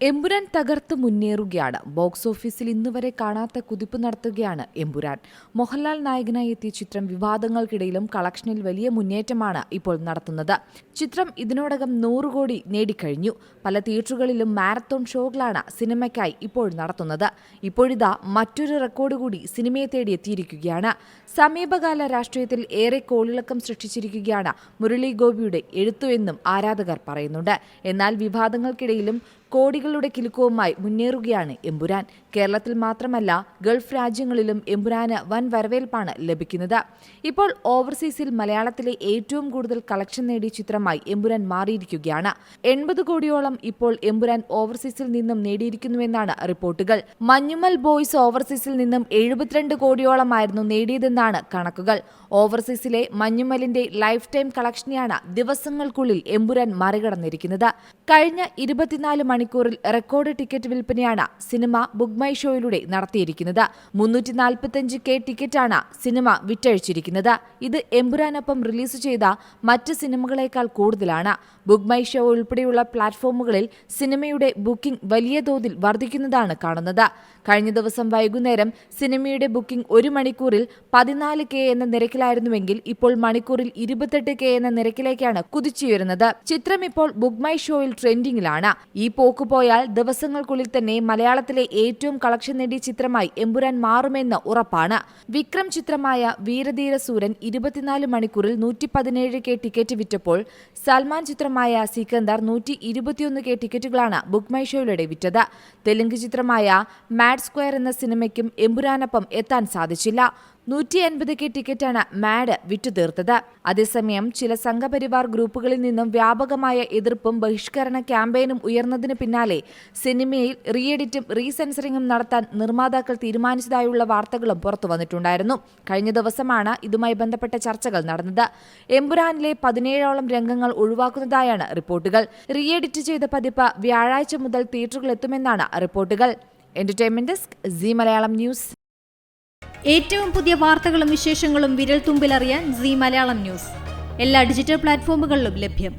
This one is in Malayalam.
എമ്പുരാൻ തകർത്ത് മുന്നേറുകയാണ്. ബോക്സ് ഓഫീസിൽ ഇന്നുവരെ കാണാത്ത കുതിപ്പ് നടത്തുകയാണ് എമ്പുരാൻ. മോഹൻലാൽ നായകനായി എത്തിയ ചിത്രം വിവാദങ്ങൾക്കിടയിലും കളക്ഷനിൽ വലിയ മുന്നേറ്റമാണ് ഇപ്പോൾ നടത്തുന്നത്. ചിത്രം ഇതിനോടകം 100 കോടി നേടിക്കഴിഞ്ഞു. പല തിയേറ്ററുകളിലും മാരത്തോൺ ഷോകളാണ് സിനിമയ്ക്കായി ഇപ്പോൾ നടത്തുന്നത്. ഇപ്പോഴിതാ മറ്റൊരു റെക്കോർഡ് കൂടി സിനിമയെ തേടി എത്തിയിരിക്കുകയാണ്. സമീപകാല രാഷ്ട്രീയത്തിൽ ഏറെ കോളിളക്കം സൃഷ്ടിച്ചിരിക്കുകയാണ് മുരളി ഗോപിയുടെ എഴുത്തു എന്നും ആരാധകർ പറയുന്നുണ്ട്. എന്നാൽ വിവാദങ്ങൾക്കിടയിലും കോടികളുടെ കിലുക്കവുമായി മുന്നേറുകയാണ് എമ്പുരാൻ. കേരളത്തിൽ മാത്രമല്ല ഗൾഫ് രാജ്യങ്ങളിലും എമ്പുരാന് വൻ വരവേൽപ്പാണ് ലഭിക്കുന്നത്. ഇപ്പോൾ ഓവർസീസിൽ മലയാളത്തിലെ ഏറ്റവും കൂടുതൽ കളക്ഷൻ നേടിയ ചിത്രമായി എമ്പുരാൻ മാറിയിരിക്കുകയാണ്. 80 കോടിയോളം ഇപ്പോൾ എമ്പുരാൻ ഓവർസീസിൽ നിന്നും നേടിയിരിക്കുന്നുവെന്നാണ് റിപ്പോർട്ടുകൾ. മഞ്ഞുമൽ ബോയ്സ് ഓവർസീസിൽ നിന്നും 72 കോടിയോളമായിരുന്നു നേടിയതെന്നാണ് കണക്കുകൾ. ഓവർസീസിലെ മഞ്ഞുമലിന്റെ ലൈഫ് ടൈം കളക്ഷനെയാണ് ദിവസങ്ങൾക്കുള്ളിൽ എമ്പുരാൻ മറികടന്നിരിക്കുന്നത്. കഴിഞ്ഞ 24 മണിക്കൂറിൽ റെക്കോർഡ് ടിക്കറ്റ് വിൽപ്പനയാണ് സിനിമ ബുക്ക് മൈ ഷോയിലൂടെ നടത്തിയിരിക്കുന്നത്. 345K ടിക്കറ്റാണ് cinema വിറ്റഴിച്ചിരിക്കുന്നത്. ഇത് എമ്പുരാനൊപ്പം റിലീസ് ചെയ്ത മറ്റ് സിനിമകളേക്കാൾ കൂടുതലാണ്. ബുക്ക് മൈ ഷോ ഉൾപ്പെടെയുള്ള പ്ലാറ്റ്ഫോമുകളിൽ സിനിമയുടെ ബുക്കിംഗ് വലിയ തോതിൽ വർദ്ധിക്കുന്നതാണ് കാണുന്നത്. കഴിഞ്ഞ ദിവസം വൈകുന്നേരം സിനിമയുടെ ബുക്കിംഗ് 1 മണിക്കൂറിൽ 14K എന്ന നിരക്കിലായിരുന്നുവെങ്കിൽ ഇപ്പോൾ മണിക്കൂറിൽ 28K എന്ന നിരക്കിലേക്കാണ് കുതിച്ചുയരുന്നത്. ചിത്രം ഇപ്പോൾ ബുക്ക് മൈ ഷോയിൽ ട്രെൻഡിംഗിലാണ്. ഈ പോക്ക് പോയാൽ ദിവസങ്ങൾക്കുള്ളിൽ തന്നെ മലയാളത്തിലെ ഏറ്റവും കളക്ഷൻ നേടിയ ചിത്രമായി എമ്പുരാൻ മാറുമെന്ന് ഉറപ്പാണ്. വിക്രം ചിത്രമായ വീരധീരസൂരൻ 24 മണിക്കൂറിൽ 117K ടിക്കറ്റ് വിറ്റപ്പോൾ സൽമാൻ ചിത്രമായ സിക്കന്ദർ 121K ടിക്കറ്റുകളാണ് ബുക്ക് മൈ ഷോയിലൂടെ വിറ്റത്. തെലുങ്ക് ചിത്രമായ മാഡ് സ്ക്വയർ എന്ന സിനിമയ്ക്കും എമ്പുരാനൊപ്പം എത്താൻ സാധിച്ചില്ല. 180K ടിക്കറ്റാണ് mad വിറ്റുതീർത്തത്. അതേസമയം ചില സംഘപരിവാർ ഗ്രൂപ്പുകളിൽ നിന്നും വ്യാപകമായ എതിർപ്പും ബഹിഷ്കരണ ക്യാമ്പയിനും ഉയർന്നതിന് പിന്നാലെ സിനിമയിൽ റീഎഡിറ്റും റീസെൻസറിംഗും നടത്താൻ നിർമ്മാതാക്കൾ തീരുമാനിച്ചതായുള്ള വാർത്തകളും പുറത്തുവന്നിട്ടുണ്ടായിരുന്നു. കഴിഞ്ഞ ദിവസമാണ് ഇതുമായി ബന്ധപ്പെട്ട ചർച്ചകൾ നടന്നത്. എമ്പുരാനിലെ 17ഓളം രംഗങ്ങൾ ഒഴിവാക്കുന്നതായാണ് റിപ്പോർട്ടുകൾ. റീഎഡിറ്റ് ചെയ്ത പതിപ്പ് വ്യാഴാഴ്ച മുതൽ തിയേറ്ററുകളിലെത്തുമെന്നാണ് റിപ്പോർട്ടുകൾ. Entertainment desk, Zee Malayalam news. ഏറ്റവും പുതിയ വാർത്തകളും വിശേഷങ്ങളും വിരൽത്തുമ്പിലറിയാൻ സീ മലയാളം ന്യൂസ് എല്ലാ ഡിജിറ്റൽ പ്ലാറ്റ്ഫോമുകളിലും ലഭ്യം.